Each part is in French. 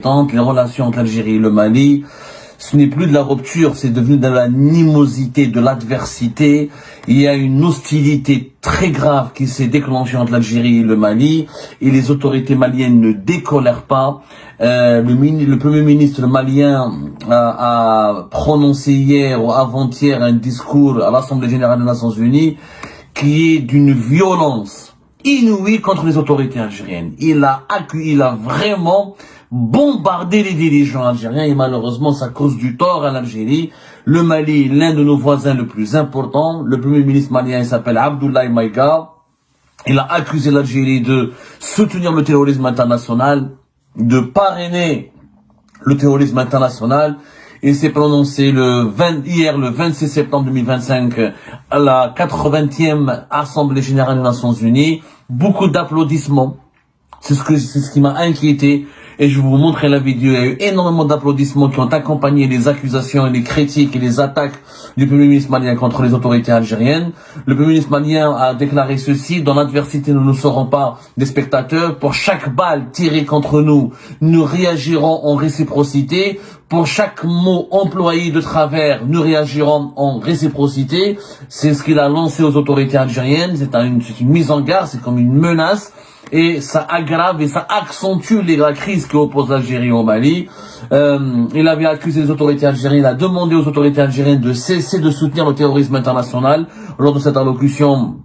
Les relations entre l'Algérie et le Mali, ce n'est plus de la rupture, c'est devenu de l'animosité, de l'adversité. Il y a une hostilité très grave qui s'est déclenchée entre l'Algérie et le Mali, et les autorités maliennes ne décolèrent pas. Le Premier ministre malien a prononcé hier ou avant-hier un discours à l'Assemblée générale des Nations Unies qui est d'une violence inouïe contre les autorités algériennes. Il a vraiment bombardé les dirigeants algériens et malheureusement ça cause du tort à l'Algérie. Le Mali, l'un de nos voisins le plus important, le premier ministre malien il s'appelle Abdoulaye Maïga. Il a accusé l'Algérie de soutenir le terrorisme international, de parrainer le terrorisme international. Il s'est prononcé hier, le 26 septembre 2025, à la 80e Assemblée Générale des Nations Unies. Beaucoup d'applaudissements. C'est ce qui m'a inquiété. Et je vais vous montrer la vidéo. Il y a eu énormément d'applaudissements qui ont accompagné les accusations et les critiques et les attaques du Premier ministre malien contre les autorités algériennes. Le Premier ministre malien a déclaré ceci: dans l'adversité, nous ne serons pas des spectateurs. Pour chaque balle tirée contre nous, nous réagirons en réciprocité. Pour chaque mot employé de travers, nous réagirons en réciprocité. C'est ce qu'il a lancé aux autorités algériennes. C'est une mise en garde, c'est comme une menace. Et ça aggrave et ça accentue la crise qui oppose l'Algérie au Mali. Il avait accusé les autorités algériennes, il a demandé aux autorités algériennes de cesser de soutenir le terrorisme international lors de cette allocution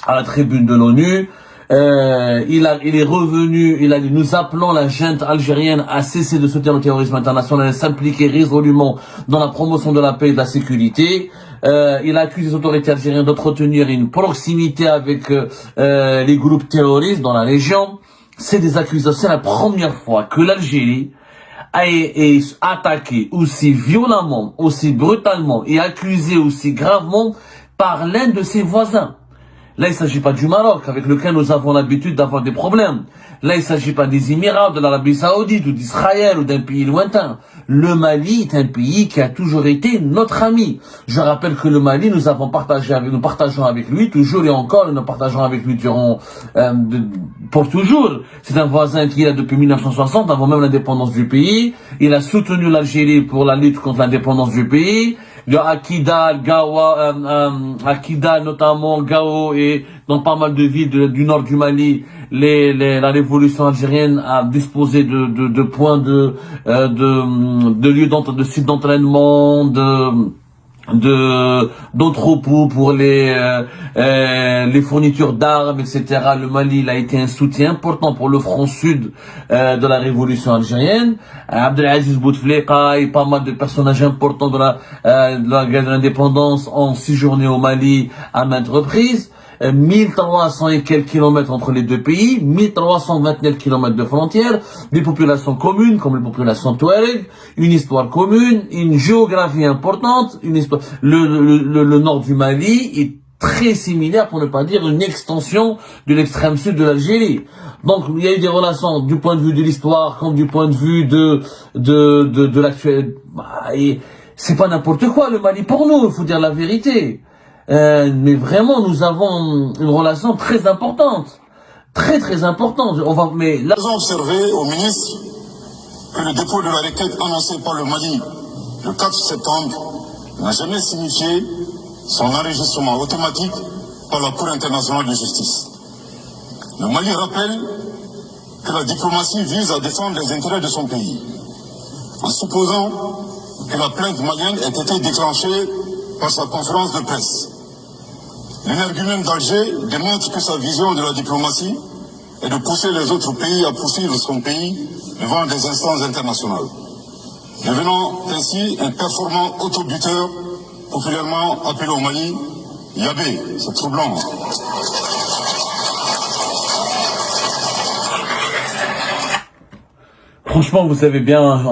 à la tribune de l'ONU. Il est revenu, il a dit: nous appelons la junte algérienne à cesser de soutenir le terrorisme international et s'impliquer résolument dans la promotion de la paix et de la sécurité. Il a accusé les autorités algériennes d'entretenir une proximité avec les groupes terroristes dans la région. C'est des accusations. C'est la première fois que l'Algérie est attaquée aussi violemment, aussi brutalement et accusée aussi gravement par l'un de ses voisins. Là, il ne s'agit pas du Maroc, avec lequel nous avons l'habitude d'avoir des problèmes. Là, il ne s'agit pas des Émirats, de l'Arabie Saoudite, ou d'Israël, ou d'un pays lointain. Le Mali est un pays qui a toujours été notre ami. Je rappelle que le Mali, nous partageons avec lui toujours et encore, et nous partageons avec lui pour toujours. C'est un voisin qui est là depuis 1960, avant même l'indépendance du pays. Il a soutenu l'Algérie pour la lutte contre l'indépendance du pays. Il y a Akida, notamment Gao, et dans pas mal de villes du nord du Mali, la révolution algérienne a disposé de points de lieux de sites d'entraînement, d'entrepôts pour les fournitures d'armes, etc. Le Mali, il a été un soutien important pour le front sud de la révolution algérienne. Abdelaziz Bouteflika et pas mal de personnages importants de la guerre de l'indépendance ont séjourné au Mali à maintes reprises. 1300 et quelques kilomètres entre les deux pays, 1329 kilomètres de frontières, des populations communes comme les populations touareg, une histoire commune, une géographie importante, une histoire. Le nord du Mali est très similaire, pour ne pas dire une extension de l'extrême sud de l'Algérie. Donc il y a eu des relations du point de vue de l'histoire comme du point de vue de l'actuel. C'est pas n'importe quoi le Mali pour nous, il faut dire la vérité. Mais vraiment, nous avons une relation très importante. Très importante. Nous avons observé au ministre que le dépôt de la requête annoncée par le Mali le 4 septembre n'a jamais signifié son enregistrement automatique par la Cour internationale de justice. Le Mali rappelle que la diplomatie vise à défendre les intérêts de son pays, en supposant que la plainte malienne ait été déclenchée par sa conférence de presse. L'énergumène d'Alger démontre que sa vision de la diplomatie est de pousser les autres pays à poursuivre son pays devant des instances internationales, devenant ainsi un performant autobuteur populairement appelé au Mali Yabé. C'est troublant. Franchement, vous savez bien,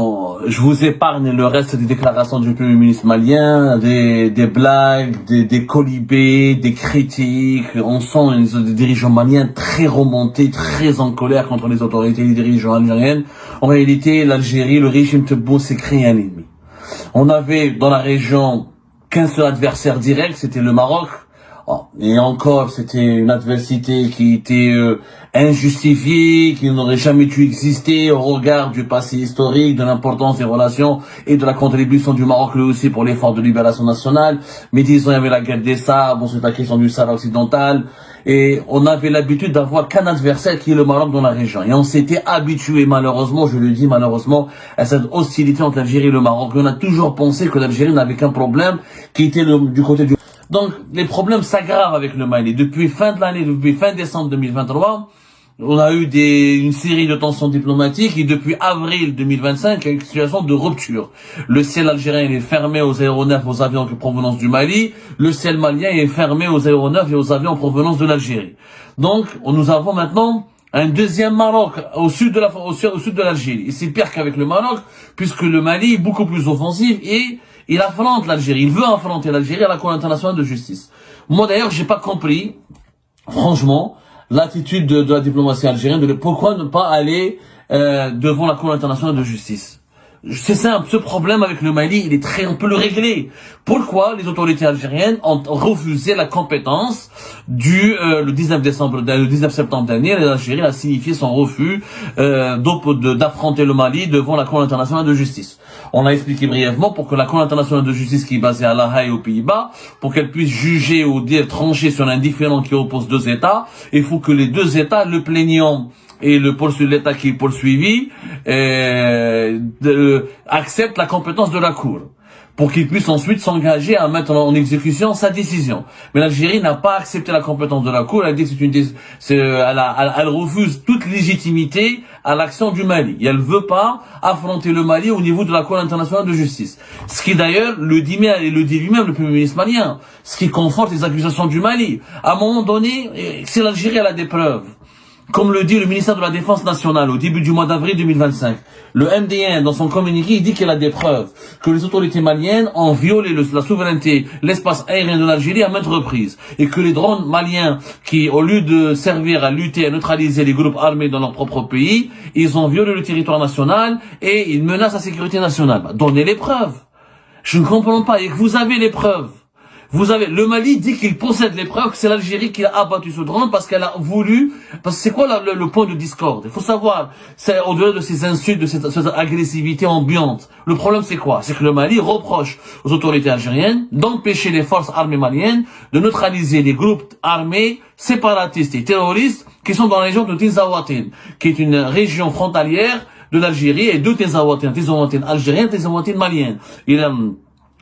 je vous épargne le reste des déclarations du Premier ministre malien, des blagues, des colibés, des critiques. On sent des dirigeants maliens très remontés, très en colère contre les autorités et les dirigeants algériennes. En réalité, l'Algérie, le régime Tebboune s'est créé un ennemi. On avait dans la région qu'un seul adversaire direct, c'était le Maroc. Oh, et encore, c'était une adversité qui était injustifiée, qui n'aurait jamais dû exister au regard du passé historique, de l'importance des relations et de la contribution du Maroc lui aussi pour l'effort de libération nationale. Mais disons, il y avait la guerre des sables, c'est la question du Sahara occidental, et on avait l'habitude d'avoir qu'un adversaire qui est le Maroc dans la région. Et on s'était habitué, malheureusement, je le dis malheureusement, à cette hostilité entre l'Algérie et le Maroc. On a toujours pensé que l'Algérie n'avait qu'un problème qui était du côté du... Donc, les problèmes s'aggravent avec le Mali. Depuis fin de l'année, depuis fin décembre 2023, on a eu une série de tensions diplomatiques et depuis avril 2025, il y a une situation de rupture. Le ciel algérien est fermé aux aéronefs, aux avions en provenance du Mali. Le ciel malien est fermé aux aéronefs et aux avions en provenance de l'Algérie. Donc, nous avons maintenant un deuxième Maroc au sud de l'Algérie. Et c'est pire qu'avec le Maroc, puisque le Mali est beaucoup plus offensif et il affronte l'Algérie. Il veut affronter l'Algérie à la Cour internationale de justice. Moi d'ailleurs, j'ai pas compris, franchement, l'attitude de la diplomatie algérienne, de pourquoi ne pas aller devant la Cour internationale de justice. C'est simple, ce problème avec le Mali, on peut le régler. Pourquoi les autorités algériennes ont refusé la compétence le 19 septembre dernier, l'Algérie a signifié son refus d'affronter le Mali devant la Cour internationale de justice. On a expliqué brièvement pour que la Cour internationale de justice qui est basée à La Haye aux Pays-Bas, pour qu'elle puisse juger ou dire trancher sur un différend qui oppose deux États, il faut que les deux États, le plaignant et l'État qui est poursuivi, accepte la compétence de la Cour, pour qu'il puisse ensuite s'engager à mettre en exécution sa décision. Mais l'Algérie n'a pas accepté la compétence de la Cour, elle dit que elle refuse toute légitimité à l'action du Mali. Et elle veut pas affronter le Mali au niveau de la Cour internationale de justice. Ce qui d'ailleurs le dit lui-même le Premier ministre malien, ce qui conforte les accusations du Mali. À un moment donné, si l'Algérie a des preuves, comme le dit le ministère de la Défense nationale au début du mois d'avril 2025, le MDN, dans son communiqué, il dit qu'il a des preuves que les autorités maliennes ont violé la souveraineté, l'espace aérien de l'Algérie à maintes reprises, et que les drones maliens, qui, au lieu de servir à lutter, à neutraliser les groupes armés dans leur propre pays, ils ont violé le territoire national et ils menacent la sécurité nationale. Donnez les preuves. Je ne comprends pas. Et que vous avez les preuves. Le Mali dit qu'il possède les preuves que c'est l'Algérie qui a abattu ce drone parce qu'elle a voulu, parce que c'est quoi le point de discorde? Il faut savoir, c'est au-delà de ces insultes, de cette agressivité ambiante. Le problème c'est quoi? C'est que le Mali reproche aux autorités algériennes d'empêcher les forces armées maliennes de neutraliser les groupes armés séparatistes et terroristes qui sont dans la région de Tizawatin, qui est une région frontalière de l'Algérie et deux Tizawatin algériens, Tizawatin maliens.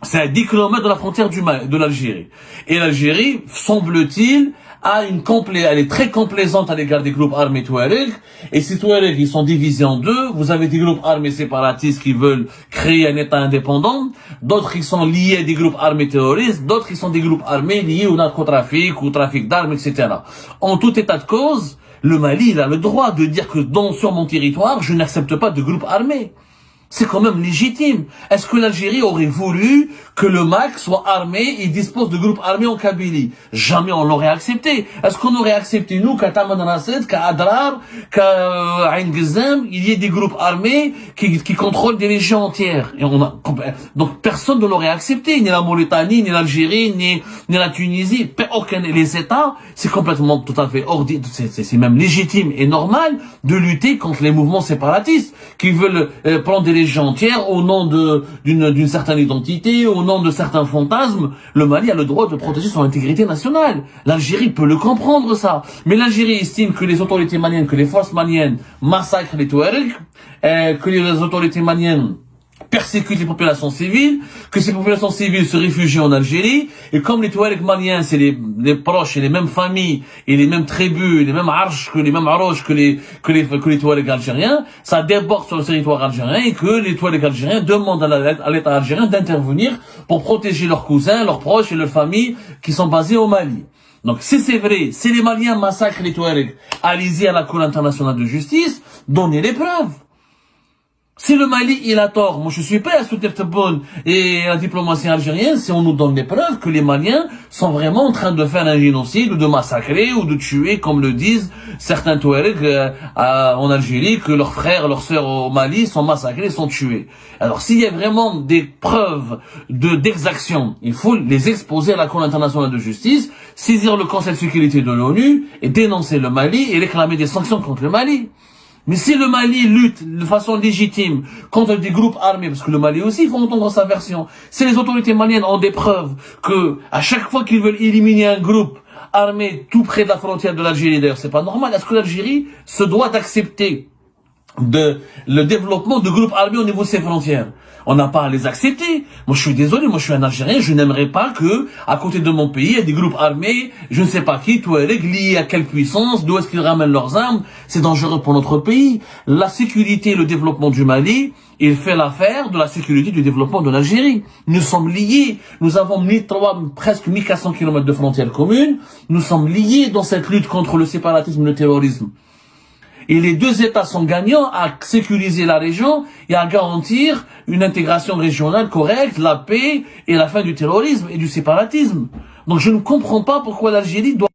C'est à 10 km de la frontière de l'Algérie. Et l'Algérie, semble-t-il, elle est très complaisante à l'égard des groupes armés Touareg. Et ces Touareg, ils sont divisés en deux. Vous avez des groupes armés séparatistes qui veulent créer un État indépendant. D'autres qui sont liés à des groupes armés terroristes. D'autres qui sont des groupes armés liés au narcotrafic, au trafic d'armes, etc. En tout état de cause, le Mali, il a le droit de dire que sur mon territoire, je n'accepte pas de groupes armés. C'est quand même légitime. Est-ce que l'Algérie aurait voulu que le MAC soit armé et dispose de groupes armés en Kabylie? Jamais on l'aurait accepté. Est-ce qu'on aurait accepté, nous, qu'à Tamanrasset, qu'à Adrar, qu'à Ain Ghazam, il y ait des groupes armés qui contrôlent des régions entières? Donc personne ne l'aurait accepté, ni la Mauritanie, ni l'Algérie, ni la Tunisie. Les États, c'est complètement tout à fait c'est même légitime et normal de lutter contre les mouvements séparatistes qui veulent prendre des régions entières au nom d'une certaine identité, au nom de certains fantasmes. Le Mali a le droit de protéger son intégrité nationale. L'Algérie peut le comprendre, ça. Mais l'Algérie estime que les autorités maliennes, que les forces maliennes massacrent les Touaregs, que les autorités maliennes persécutent les populations civiles, que ces populations civiles se réfugient en Algérie, et comme les Touaregs maliens, c'est les proches et les mêmes familles, et les mêmes tribus, et les mêmes arches, que les Touaregs algériens, ça déborde sur le territoire algérien, et que les Touaregs algériens demandent à l'État algérien d'intervenir pour protéger leurs cousins, leurs proches et leurs familles qui sont basés au Mali. Donc, si c'est vrai, si les Maliens massacrent les Touaregs, allez-y à la Cour internationale de justice, donnez les preuves. Si le Mali, il a tort, moi je suis prêt à soutenir Tebboune et la diplomatie algérienne si on nous donne des preuves que les Maliens sont vraiment en train de faire un génocide ou de massacrer ou de tuer, comme le disent certains Touaregs en Algérie, que leurs frères, leurs sœurs au Mali sont massacrés, sont tués. Alors s'il y a vraiment des preuves d'exaction, il faut les exposer à la Cour internationale de justice. saisir le Conseil de sécurité de l'ONU et dénoncer le Mali et réclamer des sanctions contre le Mali. Mais si le Mali lutte de façon légitime contre des groupes armés, parce que le Mali aussi, il faut entendre sa version, si les autorités maliennes ont des preuves que, à chaque fois qu'ils veulent éliminer un groupe armé tout près de la frontière de l'Algérie, d'ailleurs c'est pas normal, est-ce que l'Algérie se doit d'accepter le développement de groupes armés au niveau de ses frontières? On n'a pas à les accepter. Moi, je suis désolé, moi, je suis un Algérien, je n'aimerais pas que, à côté de mon pays, il y ait des groupes armés, je ne sais pas qui, Touareg, liés à quelle puissance, d'où est-ce qu'ils ramènent leurs armes. C'est dangereux pour notre pays. La sécurité et le développement du Mali, il fait l'affaire de la sécurité et du développement de l'Algérie. Nous sommes liés. Nous avons presque 1400 km de frontières communes. Nous sommes liés dans cette lutte contre le séparatisme et le terrorisme. Et les deux États sont gagnants à sécuriser la région et à garantir une intégration régionale correcte, la paix et la fin du terrorisme et du séparatisme. Donc je ne comprends pas pourquoi l'Algérie doit